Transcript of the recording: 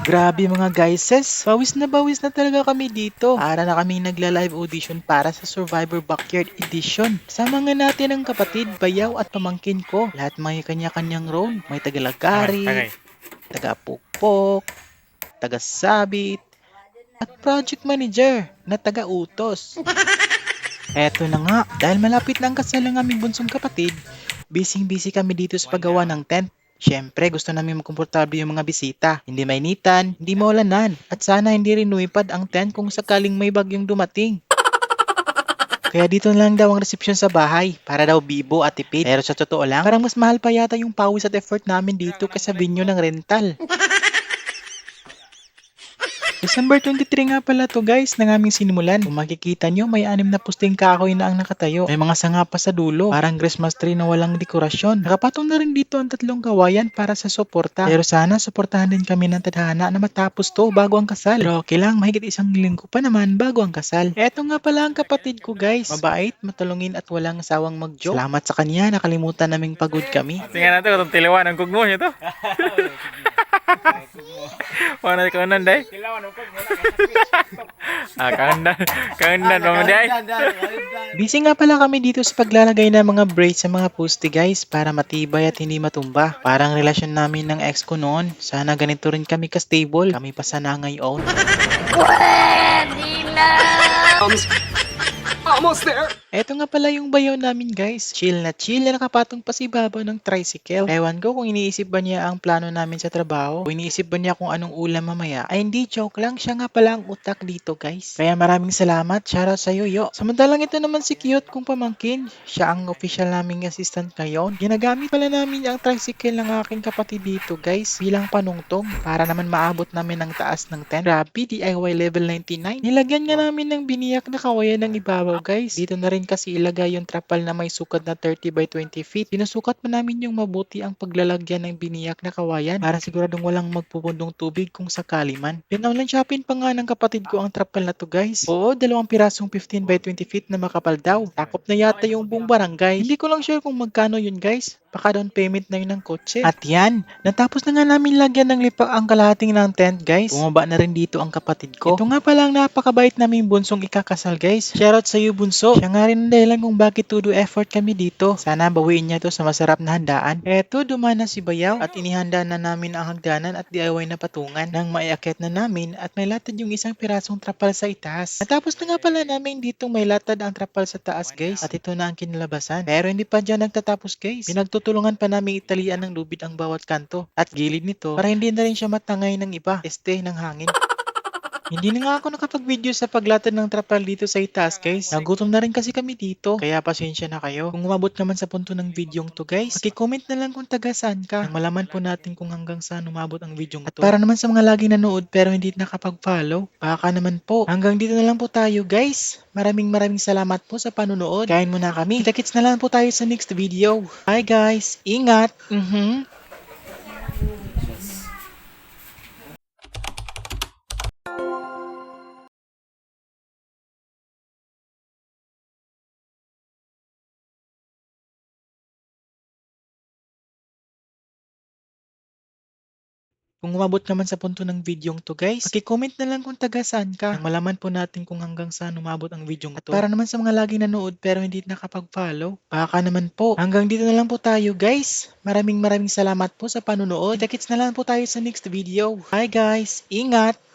Grabe mga guyses, bawis na talaga kami dito. Para na kaming nagla-live audition para sa Survivor Backyard Edition. Sama nga natin ang kapatid, bayaw at pamangkin ko. Lahat may kanya-kanyang role. May tagalagari, taga-pukpok, taga-sabit, at project manager na taga-utos. Eto na nga, dahil malapit na ang kasal ng aming bunsong kapatid, busy kami dito sa paggawa ng tent. Siyempre, gusto namin magkomportable yung mga bisita. Hindi mainitan, hindi maulanan, at sana hindi rin lumipad ang tent kung sakaling may bagyong dumating. Kaya dito na lang daw ang resepsyon sa bahay, para daw bibo at tipid. Pero sa totoo lang, parang mas mahal pa yata yung pawis at effort namin dito kaysa venue ng rental. December 23 nga pala to guys na aming sinimulan. Kung makikita nyo, may 6 na pusting kahoy na ang nakatayo. May mga sanga pa sa dulo, parang Christmas tree na walang dekorasyon. Nakapatong na rin dito ang 3 kawayan para sa suporta. Pero sana suportahan din kami ng tadhana na matapos to bago ang kasal. Pero okay lang, mahigit 1 linggo pa naman bago ang kasal. Eto nga pala ang kapatid ko guys. Mabait, matulungin at walang sawang mag-joke. Salamat sa kanya, nakalimutan naming pagod kami. Tingnan natin kung tiliwan ang kugmo nyo to. Mana kaunan day? Kaunan mo day. Busy nga pala kami dito sa paglalagay ng mga braids sa mga poste guys para matibay at hindi matumba. Parang relasyon namin ng ex ko noon. Sana ganito rin kami ka-stable. Kami pa sana ngayon. Almost there. Eto nga pala yung bayaw namin guys. Chill na nakapatong pa sa ibabaw ng tricycle. Ewan ko kung iniisip ba niya ang plano namin sa trabaho o iniisip ba niya kung anong ulam mamaya. Ay hindi, joke lang. Siya nga pala ang utak dito guys. Kaya maraming salamat. Shoutout sa'yo yo. Samantalang ito naman si Cute kong pamangkin. Siya ang official naming assistant ngayon. Ginagamit pala namin ang tricycle ng aking kapatid dito guys bilang panungtong para naman maabot namin ang taas ng tent. Grabe, DIY level 99. Nilagyan nga namin ng biniyak na kawayan ng ibabaw guys. Dito na rin kasi ilagay yung trapal na may sukat na 30 by 20 feet. Sinusukat pa namin yung mabuti ang paglalagyan ng biniyak na kawayan para siguradong walang magpupundong tubig kung sakali man. Online shopping pa nga ng kapatid ko ang trapal na to guys. Oo, 2 pirasong 15 by 20 feet na makapal daw. Takop na yata yung buong barangay. Hindi ko lang sure kung magkano yun guys. Baka down payment na yun ng kotse. At yan, natapos na nga namin lagyan ng lipa ang kalahating ng tent guys. Bumaba na rin dito ang kapatid ko. Ito nga pala ang napakabait naming bunsong ikakasal guys. Shoutout sa iyo bunso. Siya nga rin ang dahilan kung bakit todo effort kami dito. Sana bawiin niya to sa masarap na handaan. Eto, dumana si Bayaw at inihanda na namin ang hagdanan at DIY na patungan nang maiakit na namin at may latad yung 1 pirasong trapal sa itaas. Natapos na nga pala namin ditong may latad ang trapal sa taas guys at ito na ang kinalabasan. Pero hindi pa dyan nagtatapos guys. Pinagtutulungan pa namin italian ng lubid ang bawat kanto at gilid nito para hindi na rin siya matangay ng iba, ng hangin. Hindi na nga ako nakapag-video sa paglatad ng trapal dito sa itaas guys. Nagutom na rin kasi kami dito. Kaya pasensya na kayo. Kung umabot naman sa punto ng videong to guys, paki-comment na lang kung taga saan ka. Nang malaman po natin kung hanggang saan umabot ang videong to. At para naman sa mga laging nanood pero hindi nakapag-follow, baka naman po. Hanggang dito na lang po tayo guys. Maraming salamat po sa panunood. Kain muna kami. Kita-kits na lang po tayo sa next video. Bye guys. Ingat. Kung umabot naman sa punto ng videong to guys, paki-comment na lang kung taga saan ka. Nang malaman po natin kung hanggang saan umabot ang videong to. At para naman sa mga laging nanood pero hindi nakapag-follow, baka naman po. Hanggang dito na lang po tayo guys. Maraming salamat po sa panunood. Kita-kits na lang po tayo sa next video. Bye guys. Ingat!